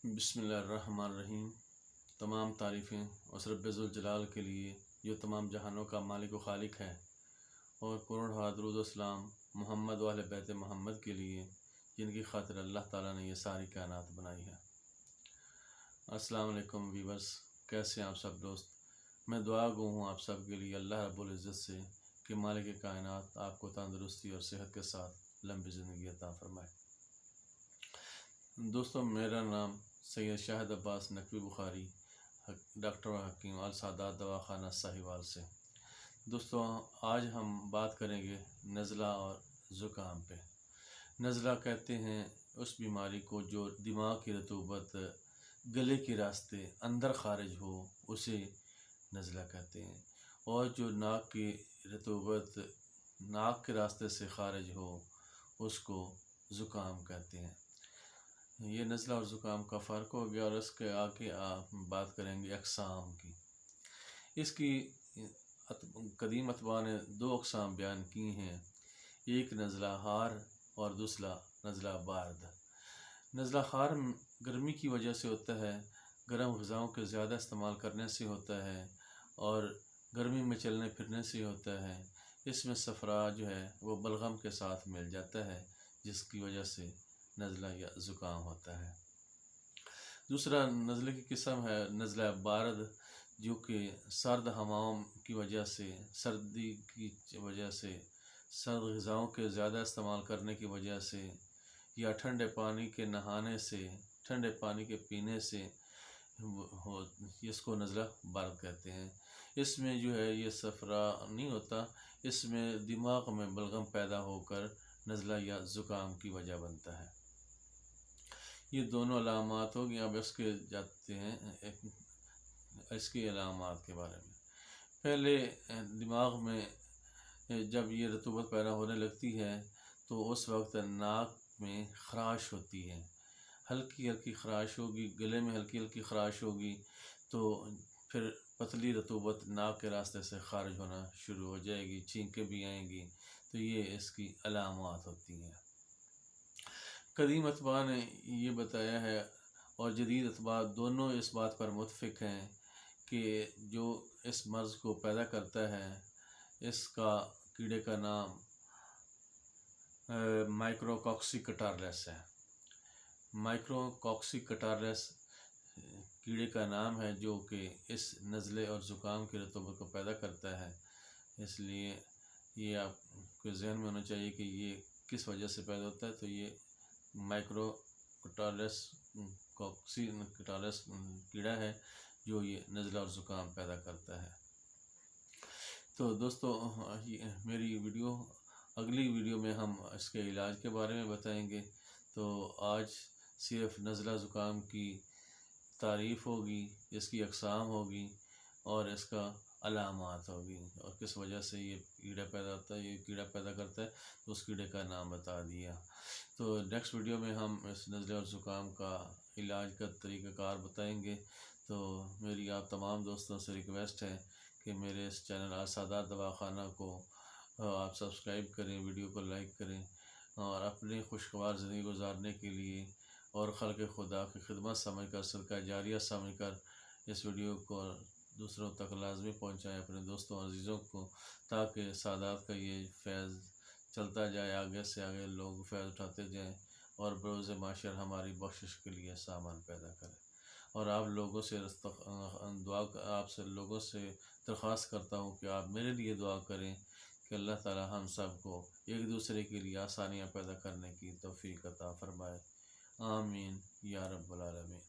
بسم اللہ الرحمن الرحیم۔ تمام تعریفیں اس رب ذوالجلال کے لیے جو تمام جہانوں کا مالک و خالق ہے، اور کروڑ درود و سلام محمد و اہل بیت محمد کے لیے جن کی خاطر اللہ تعالیٰ نے یہ ساری کائنات بنائی ہے۔ السلام علیکم ویورز، کیسے ہیں آپ سب دوست؟ میں دعا گو ہوں آپ سب کے لیے اللہ رب العزت سے کہ مالک کائنات آپ کو تندرستی اور صحت کے ساتھ لمبی زندگی عطا فرمائے۔ دوستوں، میرا نام سید شاہد عباس نقوی بخاری، ڈاکٹر حکیم السادات دواخانہ ساہیوال سے۔ دوستوں، آج ہم بات کریں گے نزلہ اور زکام پہ۔ نزلہ کہتے ہیں اس بیماری کو جو دماغ کی رطوبت گلے کے راستے اندر خارج ہو، اسے نزلہ کہتے ہیں، اور جو ناک کی رطوبت ناک کے راستے سے خارج ہو اس کو زکام کہتے ہیں۔ یہ نزلہ اور زکام کا فرق ہو گیا، اور اس کے آگے آپ بات کریں گے اقسام کی۔ اس کی قدیم اتباع نے دو اقسام بیان کی ہیں، ایک نزلہ حار اور دوسرا نزلہ بارد۔ نزلہ حار گرمی کی وجہ سے ہوتا ہے، گرم غذاؤں کے زیادہ استعمال کرنے سے ہوتا ہے، اور گرمی میں چلنے پھرنے سے ہوتا ہے۔ اس میں صفرا جو ہے وہ بلغم کے ساتھ مل جاتا ہے، جس کی وجہ سے نزلہ یا زکام ہوتا ہے۔ دوسرا نزلے کی قسم ہے نزلہ بارد، جو کہ سرد ہواؤں کی وجہ سے، سردی کی وجہ سے، سرد غذاؤں کے زیادہ استعمال کرنے کی وجہ سے، یا ٹھنڈے پانی کے نہانے سے، ٹھنڈے پانی کے پینے سے اس کو نزلہ بارد کہتے ہیں۔ اس میں جو ہے یہ صفرا نہیں ہوتا، اس میں دماغ میں بلغم پیدا ہو کر نزلہ یا زکام کی وجہ بنتا ہے۔ یہ دونوں علامات ہو گئی۔ اب اس کے جاتے ہیں اس کی علامات کے بارے میں۔ پہلے دماغ میں جب یہ رطوبت پیدا ہونے لگتی ہے تو اس وقت ناک میں خراش ہوتی ہے، ہلکی ہلکی خراش ہوگی، گلے میں ہلکی ہلکی خراش ہوگی، تو پھر پتلی رطوبت ناک کے راستے سے خارج ہونا شروع ہو جائے گی، چھینکیں بھی آئیں گی، تو یہ اس کی علامات ہوتی ہیں۔ قدیم اتباع نے یہ بتایا ہے، اور جدید اتباع دونوں اس بات پر متفق ہیں کہ جو اس مرض کو پیدا کرتا ہے، اس کا کیڑے کا نام مائکروکوکسی کٹارلیس ہے۔ مائکروکوکسی کٹارلیس کیڑے کا نام ہے جو کہ اس نزلے اور زکام کی رطوبت کو پیدا کرتا ہے۔ اس لیے یہ آپ کے ذہن میں ہونا چاہیے کہ یہ کس وجہ سے پیدا ہوتا ہے۔ تو یہ مائکرو کٹارلیس کوکسی کٹارلیس کیڑا ہے جو یہ نزلہ اور زکام پیدا کرتا ہے۔ تو دوستو، میری اگلی ویڈیو میں ہم اس کے علاج کے بارے میں بتائیں گے۔ تو آج صرف نزلہ زکام کی تعریف ہوگی، اس کی اقسام ہوگی، اور اس کا علامات ہوگی، اور کس وجہ سے یہ کیڑا پیدا ہوتا ہے، یہ کیڑا پیدا کرتا ہے، تو اس کیڑے کا نام بتا دیا۔ تو نیکسٹ ویڈیو میں ہم اس نزلے اور زکام کا علاج کا طریقہ کار بتائیں گے۔ تو میری آپ تمام دوستوں سے ریکویسٹ ہے کہ میرے اس چینل السادات دواخانہ کو آپ سبسکرائب کریں، ویڈیو کو لائک کریں، اور اپنی خوشگوار زندگی گزارنے کے لیے اور خلق خدا کی خدمت سمجھ کر، صدقہ جاریہ سمجھ کر اس ویڈیو کو دوسروں تک لازمی پہنچائیں، اپنے دوستوں اور عزیزوں کو، تاکہ سادات کا یہ فیض چلتا جائے، آگے سے آگے لوگ فیض اٹھاتے جائیں، اور بروز معاشر ہماری بخشش کے لیے سامان پیدا کرے۔ اور آپ لوگوں سے لوگوں سے درخواست کرتا ہوں کہ آپ میرے لیے دعا کریں کہ اللہ تعالی ہم سب کو ایک دوسرے کے لیے آسانیاں پیدا کرنے کی توفیق عطا فرمائے۔ آمین یا رب العالمین۔